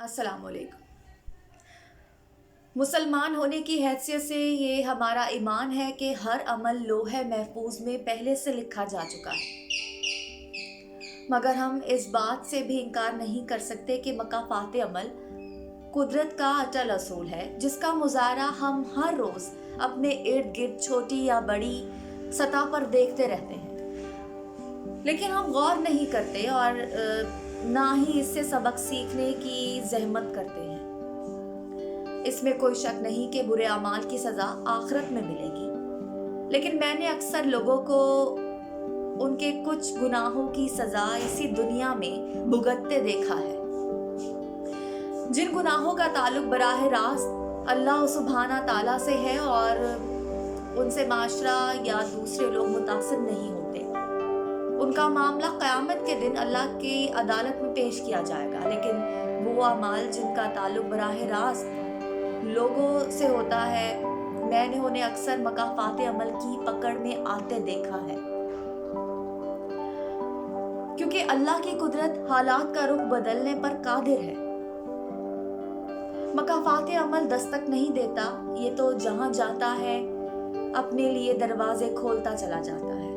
अस्सलाम वालेकुम। मुसलमान होने की हैसियत से ये हमारा ईमान है कि हर अमल लोहे महफूज में पहले से लिखा जा चुका है, मगर हम इस बात से भी इनकार नहीं कर सकते कि मकाफात अमल कुदरत का अटल असूल है, जिसका मुजाहरा हम हर रोज़ अपने इर्द गिर्द छोटी या बड़ी सतह पर देखते रहते हैं, लेकिन हम गौर नहीं करते और ना ही इससे सबक सीखने की जहमत करते हैं। इसमें कोई शक नहीं कि बुरे अमाल की सज़ा आखिरत में मिलेगी, लेकिन मैंने अक्सर लोगों को उनके कुछ गुनाहों की सज़ा इसी दुनिया में भुगतते देखा है। जिन गुनाहों का ताल्लुक बराह रास्त अल्लाह सुब्हाना ताला से है और उनसे माशरा या दूसरे लोग मुतासिर नहीं होते, उनका मामला क़यामत के दिन अल्लाह की अदालत में पेश किया जाएगा। लेकिन वो अमाल जिनका ताल्लुक बराह रास्त लोगों से होता है, मैंने उन्हें अक्सर मकाफात अमल की पकड़ में आते देखा है, क्योंकि अल्लाह की कुदरत हालात का रुख बदलने पर कादिर है। मकाफात अमल दस्तक नहीं देता, ये तो जहां जाता है अपने लिए दरवाजे खोलता चला जाता है।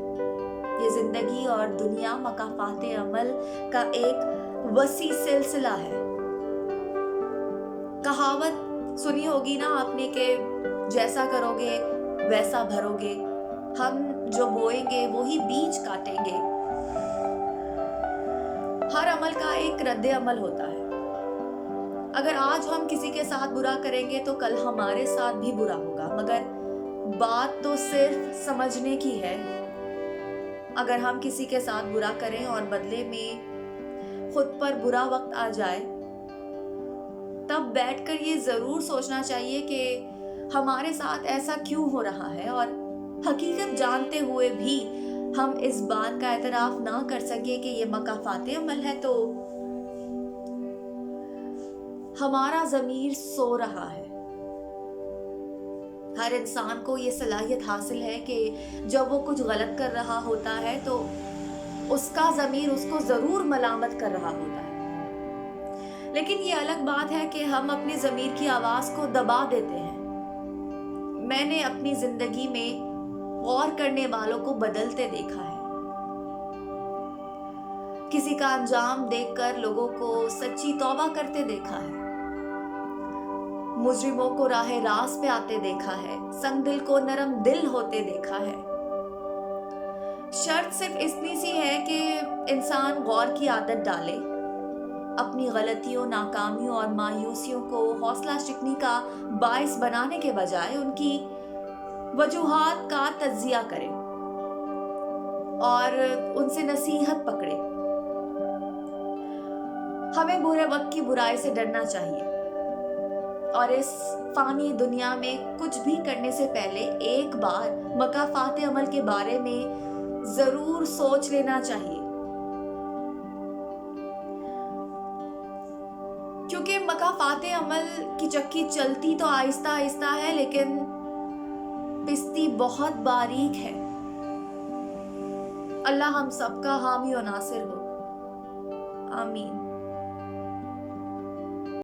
ये जिंदगी और दुनिया मकाफात अमल का एक वसी सिलसिला है। कहावत सुनी होगी ना आपने कि जैसा करोगे वैसा भरोगे, हम जो बोएंगे वही बीज काटेंगे। हर अमल का एक रद्द अमल होता है। अगर आज हम किसी के साथ बुरा करेंगे तो कल हमारे साथ भी बुरा होगा, मगर बात तो सिर्फ समझने की है। अगर हम किसी के साथ बुरा करें और बदले में खुद पर बुरा वक्त आ जाए, तब बैठकर ये ज़रूर सोचना चाहिए कि हमारे साथ ऐसा क्यों हो रहा है, और हकीकत जानते हुए भी हम इस बात का एतराफ़ ना कर सके कि ये मकाफात अमल है, तो हमारा ज़मीर सो रहा है। हर इंसान को ये सलाहियत हासिल है कि जब वो कुछ गलत कर रहा होता है तो उसका ज़मीर उसको ज़रूर मलामत कर रहा होता है, लेकिन ये अलग बात है कि हम अपने ज़मीर की आवाज़ को दबा देते हैं। मैंने अपनी ज़िंदगी में गौर करने वालों को बदलते देखा है। किसी का अंजाम देखकर लोगों को सच्ची तौबा करते देखा है। मुजरिमों को राह रास्त पे आते देखा है। संगदिल को नरम दिल होते देखा है। शर्त सिर्फ इतनी सी है कि इंसान गौर की आदत डाले, अपनी गलतियों, नाकामियों और मायूसियों को हौसला शिकनी का बाइस बनाने के बजाय उनकी वजूहात का तज्जिया करे और उनसे नसीहत पकड़े। हमें बुरे वक्त की बुराई से डरना चाहिए और इस फानी दुनिया में कुछ भी करने से पहले एक बार मकाफात अमल के बारे में जरूर सोच लेना चाहिए, क्योंकि मकाफात अमल की चक्की चलती तो आहिस्ता आहिस्ता है, लेकिन पिसती बहुत बारीक है। अल्लाह हम सबका हामी और नासिर हो। आमीन।